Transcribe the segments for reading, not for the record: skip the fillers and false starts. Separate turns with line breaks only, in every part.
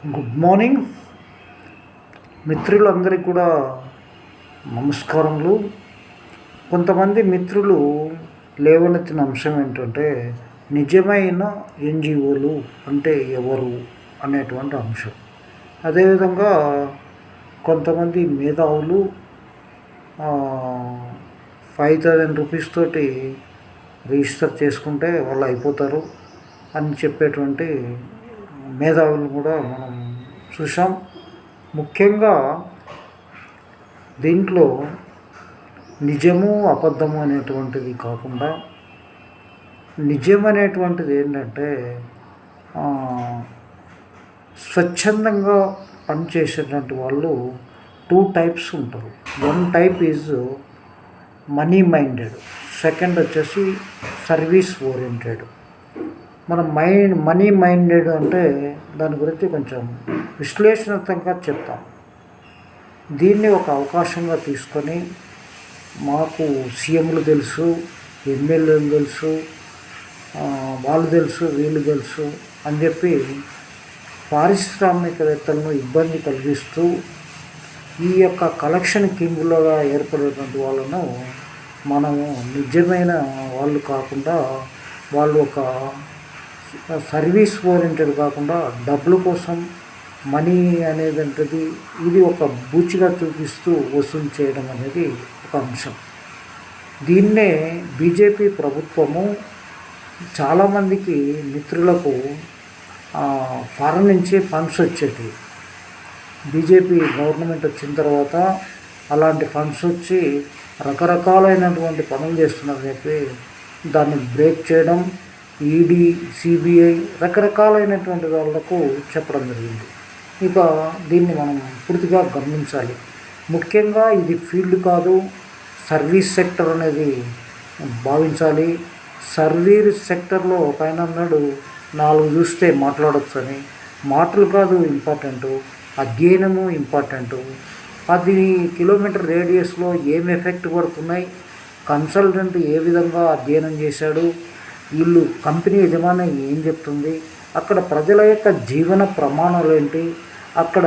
Good morning మిత్రులందరికీ కూడా నమస్కారములు. కొంతమంది మిత్రులు లేవనెత్తిన అంశం ఏంటంటే నిజమైన ఎన్జిఓలు అంటే ఎవరు అనేటువంటి అంశం. అదేవిధంగా కొంతమంది మేధావులు 5,000 రూపీస్ తోటి రిజిస్టర్ చేసుకుంటే వాళ్ళు అయిపోతారు అని చెప్పేటువంటి మేధావులు కూడా మనం చూసాం. ముఖ్యంగా దీంట్లో నిజము అబద్ధము అనేటువంటిది కాకుండా నిజం అనేటువంటిది ఏంటంటే స్వచ్ఛందంగా పనిచేసేటువంటి వాళ్ళు 2 టైప్స్ ఉంటారు. 1 type is money minded, second వచ్చేసి సర్వీస్ ఓరియంటెడ్. మన మనీ మైండెడ్ అంటే దాని గురించి కొంచెం విశ్లేషణాత్మకంగా చెప్తాం. దీన్ని ఒక అవకాశంగా తీసుకొని మాకు సీఎంలు తెలుసు, ఎమ్మెల్యేలు తెలుసు, వాళ్ళు తెలుసు, వీళ్ళు తెలుసు అని చెప్పి పారిశ్రామికవేత్తలను ఇబ్బంది కలిగిస్తూ ఈ యొక్క కలెక్షన్ కింగులుగా ఏర్పడేటువంటి వాళ్ళను మనము నిజమైన వాళ్ళు కాకుండా వాళ్ళు ఒక సర్వీస్ ఓరియంటెడ్ కాకుండా డబ్బుల కోసం మనీ అనేదంటది ఇది ఒక బూచిగా చూపిస్తూ వసూలు చేయడం అనేది ఒక అంశం. దీన్నే బీజేపీ ప్రభుత్వము చాలామందికి మిత్రులకు ఫారెన్ నుంచి ఫండ్స్ వచ్చేవి. బీజేపీ గవర్నమెంట్ వచ్చిన తర్వాత అలాంటి ఫండ్స్ వచ్చి రకరకాలైనటువంటి పనులు చేస్తున్నారని చెప్పి దాన్ని బ్రేక్ చేయడం ఈడీ, సిబిఐ రకరకాలైనటువంటి వాళ్ళకు చెప్పడం జరిగింది. ఇక దీన్ని మనం పూర్తిగా గమనించాలి. ముఖ్యంగా ఇది ఫీల్డ్ కాదు, సర్వీస్ సెక్టర్ అనేది భావించాలి. సర్వీస్ సెక్టర్లో ఒక ఆయన అన్నాడు 4 చూస్తే మాట్లాడవచ్చు అని. మాటలు కాదు ఇంపార్టెంటు, అధ్యయనము ఇంపార్టెంటు. 10 కిలోమీటర్ రేడియస్లో ఏం ఎఫెక్ట్ పడుతున్నాయి, కన్సల్టెంట్ ఏ విధంగా అధ్యయనం చేశాడు, వీళ్ళు కంపెనీ యజమాని ఏం చెప్తుంది, అక్కడ ప్రజల యొక్క జీవన ప్రమాణాలు ఏంటి, అక్కడ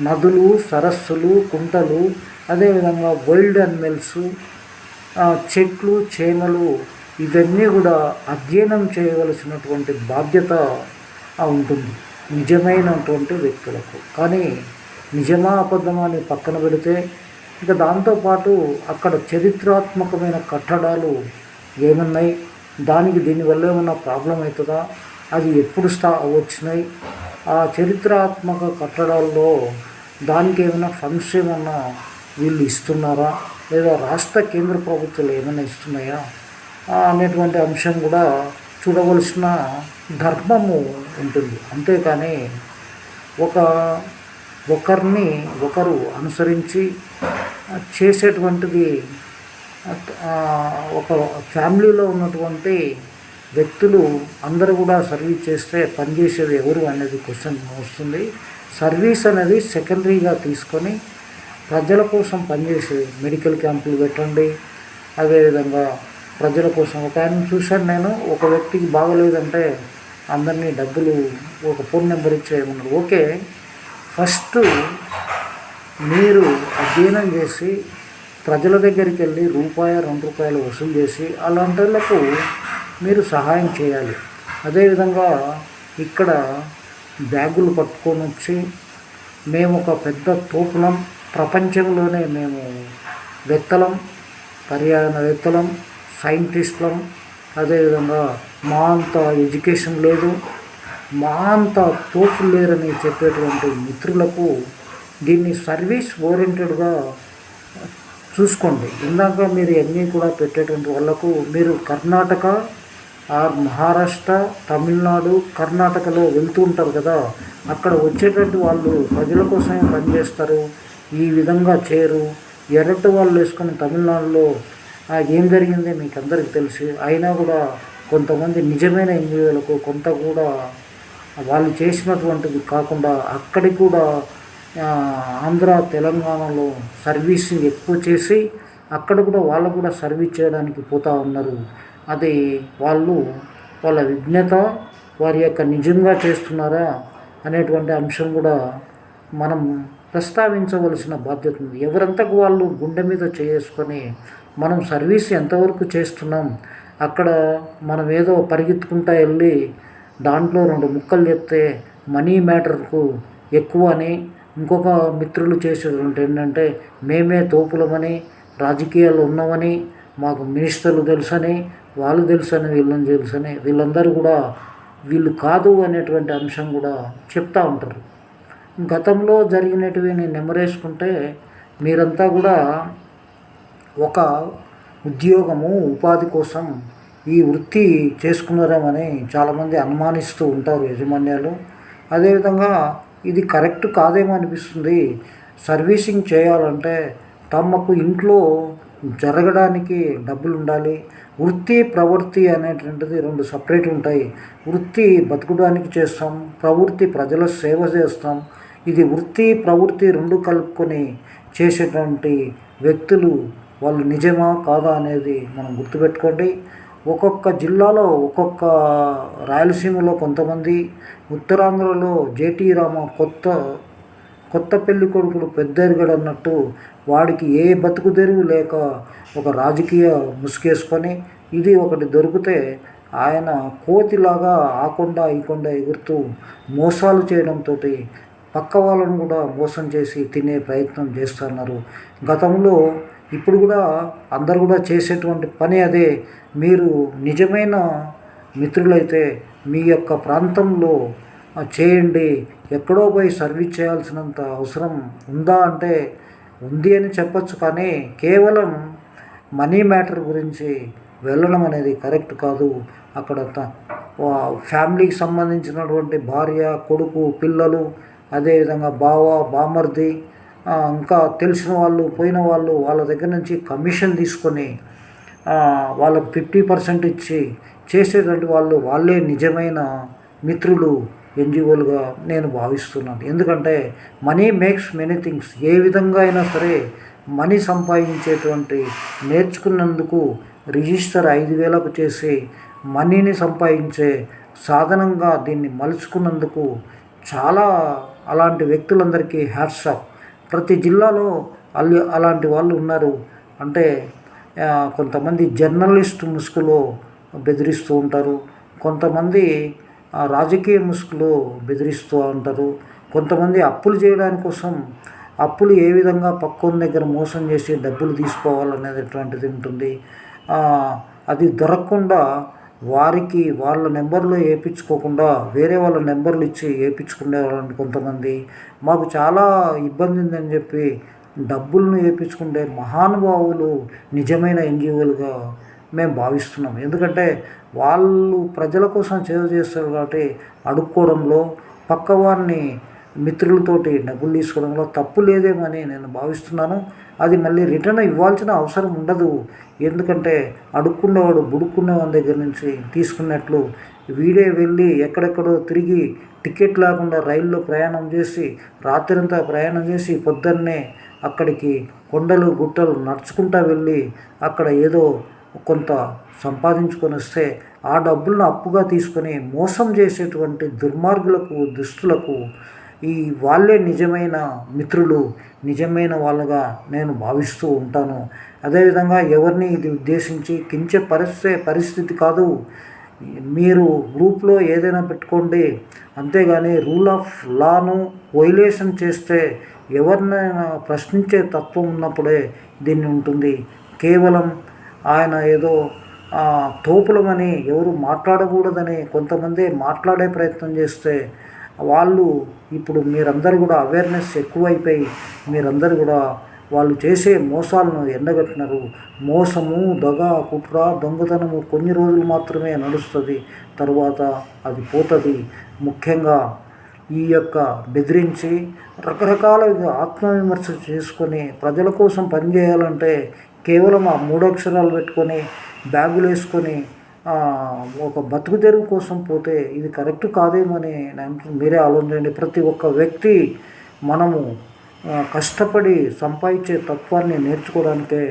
నదులు, సరస్సులు, కుంటలు, అదేవిధంగా వైల్డ్ యానిమల్స్, చెట్లు, చేమలు ఇవన్నీ కూడా అధ్యయనం చేయవలసినటువంటి బాధ్యత ఉంటుంది నిజమైనటువంటి వ్యక్తులకు. కానీ నిజమా అబద్ధమా అని పక్కన పెడితే ఇక దాంతోపాటు అక్కడ చరిత్రాత్మకమైన కట్టడాలు ఏమున్నాయి, దానికి దీనివల్ల ఏమన్నా ప్రాబ్లం అవుతుందా, అది ఎప్పుడు వచ్చినాయి, ఆ చరిత్రాత్మక కట్టడాల్లో దానికి ఏమైనా ఫండ్స్ ఏమన్నా వీళ్ళు ఇస్తున్నారా, లేదా రాష్ట్ర కేంద్ర ప్రభుత్వాలు ఏమైనా ఇస్తున్నాయా అనేటువంటి అంశం కూడా చూడవలసిన ధర్మము ఉంటుంది. అంతేకాని ఒకరు అనుసరించి చేసేటువంటిది ఒక ఫ్యామిలీలో ఉన్నటువంటి వ్యక్తులు అందరూ కూడా సర్వీస్ చేస్తే పనిచేసేది ఎవరు అనేది క్వశ్చన్ వస్తుంది. సర్వీస్ అనేది సెకండరీగా తీసుకొని ప్రజల కోసం పనిచేసే మెడికల్ క్యాంపులు పెట్టండి. అదేవిధంగా ప్రజల కోసం ఒక ఆయన చూశాను నేను, ఒక వ్యక్తికి బాగలేదంటే అందరినీ డబ్బులు ఒక ఫోన్ నెంబర్ ఇచ్చేయమన్నారు. ఓకే, ఫస్ట్ మీరు అధ్యయనం చేసి ప్రజల దగ్గరికి వెళ్ళి ₹2 వసూలు చేసి అలాంటి వాళ్ళకు మీరు సహాయం చేయాలి. అదేవిధంగా ఇక్కడ బ్యాగులు పట్టుకొని వచ్చి మేము ఒక పెద్ద తోపులం, ప్రపంచంలోనే మేము పర్యావరణవేత్తలం, సైంటిస్టులం, అదేవిధంగా మా అంత ఎడ్యుకేషన్ లేదు, మా అంత తోపులు లేరని చెప్పేటువంటి మిత్రులకు దీన్ని సర్వీస్ ఓరియంటెడ్గా చూసుకోండి. ఇందాక మీరు అన్నీ కూడా పెట్టేటువంటి వాళ్ళకు మీరు కర్ణాటక మహారాష్ట్ర, తమిళనాడు, కర్ణాటకలో వెళ్తూ ఉంటారు కదా, అక్కడ వచ్చేటువంటి వాళ్ళు ప్రజల కోసమే పనిచేస్తారు, ఈ విధంగా చేయరు. ఎర్రటి వాళ్ళు వేసుకొని తమిళనాడులో ఏం జరిగింది మీకు అందరికీ తెలిసి, అయినా కూడా కొంతమంది నిజమైన ఎన్జిఓలకు కొంత కూడా వాళ్ళు చేసినటువంటిది కాకుండా అక్కడికి కూడా ఆంధ్ర, తెలంగాణలో సర్వీసింగ్ ఎక్కువ చేసి అక్కడ కూడా వాళ్ళు కూడా సర్వీస్ చేయడానికి పోతూ ఉన్నారు. అది వాళ్ళ విజ్ఞత వారి యొక్క నిజంగా చేస్తున్నారా అనేటువంటి అంశం కూడా మనం ప్రస్తావించవలసిన బాధ్యత ఉంది. ఎవరంతకు వాళ్ళు గుండె మీద చేసుకొని మనం సర్వీస్ ఎంతవరకు చేస్తున్నాం, అక్కడ మనం ఏదో పరిగెత్తుకుంటా వెళ్ళి దాంట్లో 2 ముక్కలు చెప్తే మనీ మ్యాటర్కు ఎక్కువ అని ఇంకొక మిత్రులు చేసేటువంటి ఏంటంటే మేమే తోపులమని, రాజకీయాలు ఉన్నామని, మాకు మినిస్టర్లు తెలుసని, వాళ్ళు తెలుసని, వీళ్ళని తెలుసని, వీళ్ళందరూ కూడా వీళ్ళు కాదు అనేటువంటి అంశం కూడా చెప్తూ ఉంటారు. గతంలో జరిగినటివి నేను నెమరేసుకుంటే మీరంతా కూడా ఒక ఉద్యోగము ఉపాధి కోసం ఈ వృత్తి చేసుకున్నారేమని చాలామంది అనుమానిస్తూ ఉంటారు యాజమాన్యాలు. అదేవిధంగా ఇది కరెక్ట్ కాదేమో అనిపిస్తుంది. సర్వీసింగ్ చేయాలంటే తమకు ఇంట్లో జరగడానికి డబ్బులు ఉండాలి. వృత్తి ప్రవృత్తి అనేటువంటిది 2 సపరేట్ ఉంటాయి. వృత్తి బతకడానికి చేస్తాం, ప్రవృత్తి ప్రజల సేవ చేస్తాం. ఇది వృత్తి ప్రవృత్తి 2 కలుపుకొని చేసేటువంటి వ్యక్తులు వాళ్ళు నిజమా కాదా అనేది మనం గుర్తుపెట్టుకోండి. ఒక్కొక్క జిల్లాలో ఒక్కొక్క రాయలసీమలో కొంతమంది, ఉత్తరాంధ్రలో జేటీ రామ కొత్త పెళ్లి కొడుకుడు పెద్దరిగడు అన్నట్టు వాడికి ఏ బతుకు తెరువు లేక ఒక రాజకీయ ముసుగేసుకొని ఇది ఒకటి దొరికితే ఆయన కోతిలాగా ఆకుండా ఈకుండా ఎగురుతూ మోసాలు చేయడంతో పక్క వాళ్ళను కూడా మోసం చేసి తినే ప్రయత్నం చేస్తున్నారు. గతంలో ఇప్పుడు కూడా అందరు కూడా చేసేటువంటి పని అదే. మీరు నిజమైన మిత్రులైతే మీ యొక్క ప్రాంతంలో చేయండి. ఎక్కడో పోయి సర్వీస్ చేయాల్సినంత అవసరం ఉందా అంటే ఉంది అని చెప్పచ్చు. కానీ కేవలం మనీ మ్యాటర్ గురించి వెళ్ళడం అనేది కరెక్ట్ కాదు. అక్కడ ఫ్యామిలీకి సంబంధించినటువంటి భార్య, కొడుకు, పిల్లలు, అదేవిధంగా బావ, బామర్ది, ఇంకా తెలిసిన వాళ్ళు, పోయిన వాళ్ళు వాళ్ళ దగ్గర నుంచి కమిషన్ తీసుకొని వాళ్ళకు 50% ఇచ్చి చేసేటువంటి వాళ్ళే నిజమైన మిత్రులు, ఎన్జిఓలుగా నేను భావిస్తున్నాను. ఎందుకంటే మనీ మేక్స్ మెనీ థింగ్స్. ఏ విధంగా అయినా సరే మనీ సంపాదించేటువంటి నేర్చుకున్నందుకు రిజిస్టర్ 5,000కు చేసి మనీని సంపాదించే సాధనంగా దీన్ని మలుచుకున్నందుకు చాలా అలాంటి వ్యక్తులందరికీ హ్యాట్స్ ఆఫ్. ప్రతి జిల్లాలో అలాంటి వాళ్ళు ఉన్నారు. అంటే కొంతమంది జర్నలిస్ట్ ముసుగులో బెదిరిస్తూ ఉంటారు, కొంతమంది రాజకీయ ముసుగులో బెదిరిస్తూ ఉంటారు, కొంతమంది అప్పులు చేయడానికి కోసం అప్పులు ఏ విధంగా పక్కన దగ్గర మోసం చేసి డబ్బులు తీసుకోవాలనేటువంటిది ఉంటుంది. అది దొరకకుండా వారికి వాళ్ళ నెంబర్లో వేయించుకోకుండా వేరే వాళ్ళ నెంబర్లు ఇచ్చి వేయించుకునే వాళ్ళని కొంతమంది, మాకు చాలా ఇబ్బంది ఉందని చెప్పి డబ్బులను వేయించుకుంటే మహానుభావులు నిజమైన ఎన్జిఓలుగా మేము భావిస్తున్నాం. ఎందుకంటే వాళ్ళు ప్రజల కోసం సేవ చేస్తారు కాబట్టి అడుక్కోవడంలో, పక్కవారిని మిత్రులతోటి డబ్బులు తీసుకోవడంలో తప్పు లేదేమని నేను భావిస్తున్నాను. అది మళ్ళీ రిటర్న్ ఇవ్వాల్సిన అవసరం ఉండదు. ఎందుకంటే అడుక్కునేవాడు బుడుక్కునేవాడి దగ్గర నుంచి తీసుకున్నట్లు వీడే వెళ్ళి ఎక్కడెక్కడో తిరిగి టికెట్ లేకుండా రైల్లో ప్రయాణం చేసి రాత్రంతా ప్రయాణం చేసి పొద్దున్నే అక్కడికి కొండలు గుట్టలు నడుచుకుంటూ వెళ్ళి అక్కడ ఏదో కొంత సంపాదించుకొని వస్తే ఆ డబ్బులను అప్పుగా తీసుకొని మోసం చేసేటువంటి దుర్మార్గులకు, దుస్తులకు వాళ్ళే నిజమైన మిత్రులు, నిజమైన వాళ్ళగా నేను భావిస్తూ ఉంటాను. అదేవిధంగా ఎవరిని ఇది ఉద్దేశించి కించపరిచే పరిస్థితి కాదు. మీరు గ్రూప్లో ఏదైనా పెట్టుకోండి, అంతేగాని రూల్ ఆఫ్ లాను వైలేషన్ చేస్తే ఎవరినైనా ప్రశ్నించే తత్వం ఉన్నప్పుడే దీన్ని ఉంటుంది. కేవలం ఆయన ఏదో తోపులమని ఎవరు మాట్లాడకూడదని కొంతమంది మాట్లాడే ప్రయత్నం చేస్తే వాళ్ళు ఇప్పుడు మీరందరూ కూడా అవేర్నెస్ ఎక్కువైపోయి మీరందరూ కూడా వాళ్ళు చేసే మోసాలను ఎండగట్టినారు. మోసము, దగ, కుట్ర, దొంగతనము కొన్ని రోజులు మాత్రమే నడుస్తుంది, తరువాత అది పోతుంది. ముఖ్యంగా ఈ యొక్క బెదిరించి రకరకాలుగా ఆత్మవిమర్శ చేసుకొని ప్రజల కోసం పనిచేయాలంటే కేవలం ఆ 3 అక్షరాలు పెట్టుకొని బ్యాగులు వేసుకొని ఒక బతుకు తెరువు కోసం పోతే ఇది కరెక్ట్ కాదేమని మీరే ఆలోచించండి. ప్రతి ఒక్క వ్యక్తి మనము కష్టపడి సంపాదించే తత్వాన్ని నేర్చుకోవడానికే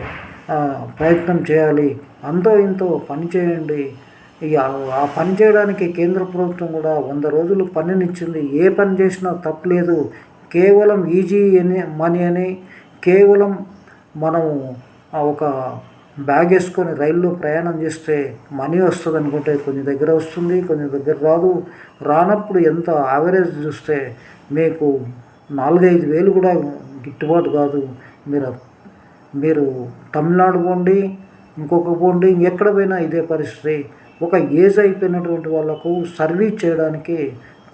ప్రయత్నం చేయాలి. అంతో ఇంతో పని చేయండి. ఆ పని చేయడానికి కేంద్ర ప్రభుత్వం కూడా 100 రోజులు పనినిచ్చింది. ఏ పని చేసినా తప్పులేదు. కేవలం ఈజీ మనీ అని, కేవలం మనము ఒక బ్యాగ్ వేసుకొని రైల్లో ప్రయాణం చేస్తే మనీ వస్తుంది అనుకుంటే కొన్ని దగ్గర వస్తుంది, కొన్ని దగ్గర రాదు. రానప్పుడు ఎంత యావరేజ్ చూస్తే మీకు 4-5 వేలు కూడా గిట్టుబాటు కాదు. మీరు తమిళనాడు పోండి, ఇంకొక పోండి, ఎక్కడ పోయినా ఇదే పరిస్థితి. ఒక ఏజ్ అయిపోయినటువంటి వాళ్ళకు సర్వీస్ చేయడానికి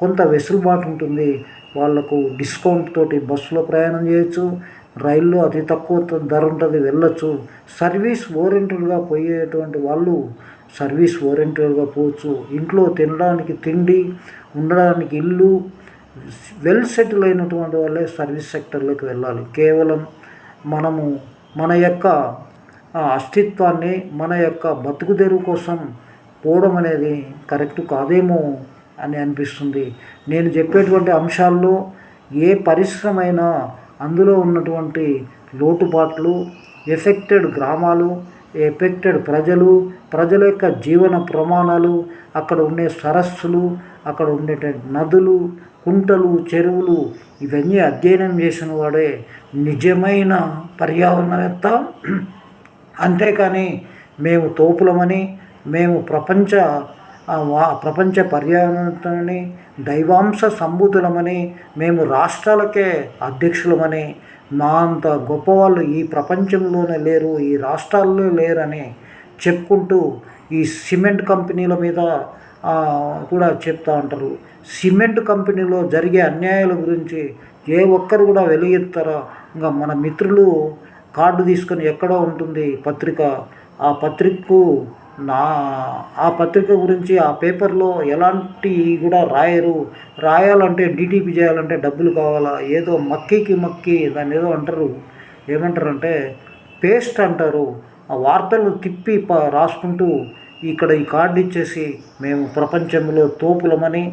కొంత వెసులుబాటు ఉంటుంది. వాళ్ళకు డిస్కౌంట్ తోటి బస్సులో ప్రయాణం చేయొచ్చు, రైల్లో అతి తక్కువ ధర ఉంటుంది, వెళ్ళొచ్చు. సర్వీస్ ఓరియంటెడ్గా పోయేటువంటి వాళ్ళు సర్వీస్ ఓరియంటెడ్గా పోవచ్చు. ఇంట్లో తినడానికి తిండి, ఉండడానికి ఇల్లు, వెల్ సెటిల్ అయినటువంటి వాళ్ళే సర్వీస్ సెక్టర్లోకి వెళ్ళాలి. కేవలం మనము మన యొక్క అస్తిత్వాన్ని, మన యొక్క బతుకుదెరువు కోసం పోవడం అనేది కరెక్ట్ కాదేమో అని అనిపిస్తుంది. నేను చెప్పేటువంటి అంశాల్లో ఏ పరిశ్రమ అయినా అందులో ఉన్నటువంటి లోటుపాట్లు, ఎఫెక్టెడ్ గ్రామాలు, ఎఫెక్టెడ్ ప్రజల యొక్క జీవన ప్రమాణాలు, అక్కడ ఉండే సరస్సులు, అక్కడ ఉండే నదులు, కుంటలు, చెరువులు, ఇవన్నీ అధ్యయనం చేసిన వాడే నిజమైన పర్యావరణవేత్త. అంతేకాని మేము తోపులమని, మేము ప్రపంచ పర్యావరణని, దైవాంశ సంబూతులమని, మేము రాష్ట్రాలకే అధ్యక్షులమని, మా అంత గొప్పవాళ్ళు ఈ ప్రపంచంలోనే లేరు, ఈ రాష్ట్రాల్లో లేరని చెప్పుకుంటూ ఈ సిమెంట్ కంపెనీల మీద కూడా చెప్తూ ఉంటారు. సిమెంట్ కంపెనీలో జరిగే అన్యాయాల గురించి ఏ ఒక్కరు కూడా వెలుగెత్తారా? ఇంకా మన మిత్రులు కార్డు తీసుకొని ఎక్కడో ఉంటుంది పత్రిక, ఆ పత్రికకు ఆ పత్రిక గురించి ఆ పేపర్లో ఎలాంటి కూడా రాయాలంటే డీటీపీ చేయాలంటే డబ్బులు కావాలా? ఏదో మక్కి దాన్ని ఏదో అంటారు, ఏమంటారంటే పేస్ట్ అంటారు. ఆ వార్తలు తిప్పి రాసుకుంటూ ఇక్కడ ఈ కార్డు ఇచ్చేసి మేము ప్రపంచంలో తోపులమని,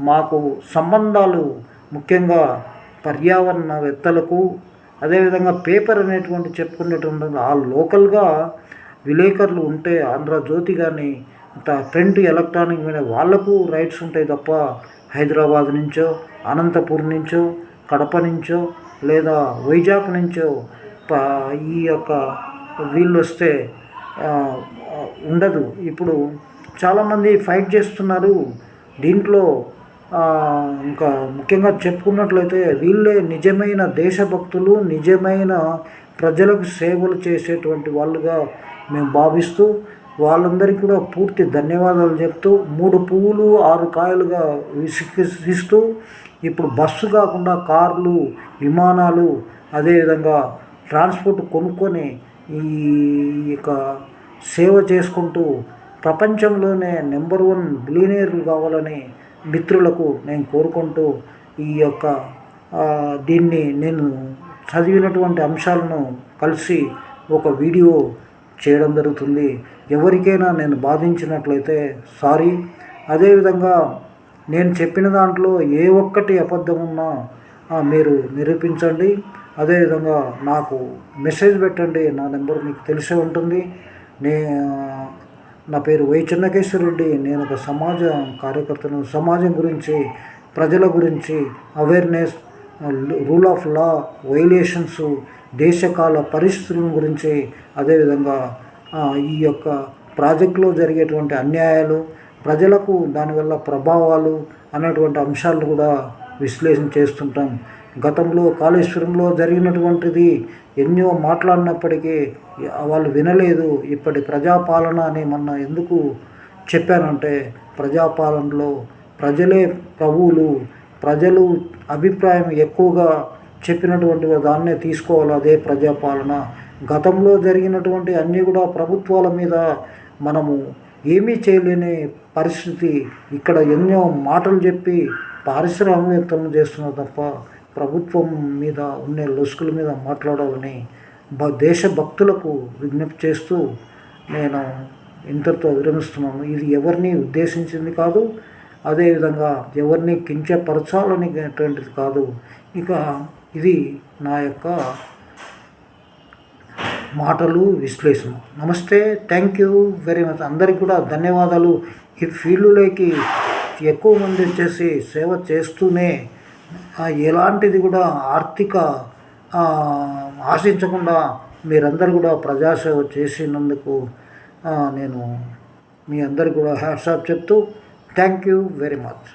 మాకు సంబంధాలు ముఖ్యంగా పర్యావరణవేత్తలకు, అదేవిధంగా పేపర్ అనేటువంటి చెప్పుకునేటువంటి ఆ లోకల్గా విలేకరులు ఉంటే ఆంధ్రజ్యోతి కానీ ప్రింట్ ఎలక్ట్రానిక్ మీద వాళ్లకు రైట్స్ ఉంటాయి తప్ప హైదరాబాద్ నుంచో, అనంతపూర్ నుంచో, కడప నుంచో, లేదా వైజాగ్ నుంచో ఈ యొక్క వీళ్ళు వస్తే ఉండదు. ఇప్పుడు చాలామంది ఫైట్ చేస్తున్నారు దీంట్లో. ఇంకా ముఖ్యంగా చెప్పుకున్నట్లయితే వీళ్ళే నిజమైన దేశభక్తులు, నిజమైన ప్రజలకు సేవలు చేసేటువంటి వాళ్ళుగా మేము భావిస్తూ వాళ్ళందరికీ కూడా పూర్తి ధన్యవాదాలు చెప్తూ 3 పువ్వులు 6 కాయలుగా విసిగిస్తూ ఇప్పుడు బస్సు కాకుండా కార్లు, విమానాలు, అదేవిధంగా ట్రాన్స్పోర్ట్ కొనుక్కొని ఈ యొక్క సేవ చేసుకుంటూ ప్రపంచంలోనే నెంబర్ 1 బిలియనీర్లు కావాలని మిత్రులకు నేను కోరుకుంటూ ఈ యొక్క దీన్ని నేను చదివినటువంటి అంశాలను కలిసి ఒక వీడియో చేయడం జరుగుతుంది. ఎవరికైనా నేను బాధించినట్లయితే సారీ. అదేవిధంగా నేను చెప్పిన దాంట్లో ఏ ఒక్కటి అబద్ధం ఉన్నా మీరు నిరూపించండి. అదేవిధంగా నాకు మెసేజ్ పెట్టండి, నా నెంబర్ మీకు తెలిసే ఉంటుంది. నా పేరు వై చెన్నకేశ్వరరెడ్డి. నేను ఒక సమాజ కార్యకర్తను. సమాజం గురించి, ప్రజల గురించి awareness, rule of law violations, దేశకాల పరిస్థితుల గురించి, అదేవిధంగా ఈ యొక్క ప్రాజెక్టులో జరిగేటువంటి అన్యాయాలు, ప్రజలకు దానివల్ల ప్రభావాలు అనేటువంటి అంశాలు కూడా విశ్లేషణ చేస్తుంటాం. గతంలో కాళేశ్వరంలో జరిగినటువంటిది ఎన్నో మాట్లాడినప్పటికీ వాళ్ళు వినలేదు. ఇప్పటి ప్రజాపాలన అని మొన్న ఎందుకు చెప్పానంటే, ప్రజాపాలనలో ప్రజలే ప్రభువులు, ప్రజలు అభిప్రాయం ఎక్కువగా చెప్పినటువంటి దాన్నే తీసుకోవాలి, అదే ప్రజాపాలన. గతంలో జరిగినటువంటి అన్నీ కూడా ప్రభుత్వాల మీద మనము ఏమీ చేయలేని పరిస్థితి. ఇక్కడ ఎన్నో మాటలు చెప్పి పారిశ్రామికవేత్తలను చేస్తున్నారు తప్ప ప్రభుత్వం మీద ఉండే లొసుకుల మీద మాట్లాడాలని దేశభక్తులకు విజ్ఞప్తి చేస్తూ నేను ఇంతటితో విరమిస్తున్నాను. ఇది ఎవరిని ఉద్దేశించింది కాదు, అదేవిధంగా ఎవరిని కించపరచాలనేటువంటిది కాదు. ఇక ఇది నా యొక్క మాటలు విశ్లేషణ. నమస్తే, థ్యాంక్ యూ వెరీ మచ్. అందరికీ కూడా ధన్యవాదాలు. ఈ ఫీల్డ్లోకి ఎక్కువ మంది వచ్చేసి సేవ చేస్తూనే ఎలాంటిది కూడా ఆర్థిక ఆశించకుండా మీరందరూ కూడా ప్రజాసేవ చేసినందుకు నేను మీ అందరికీ కూడా హ్యాట్స్ ఆఫ్ చెప్తూ థ్యాంక్ యూ వెరీ మచ్.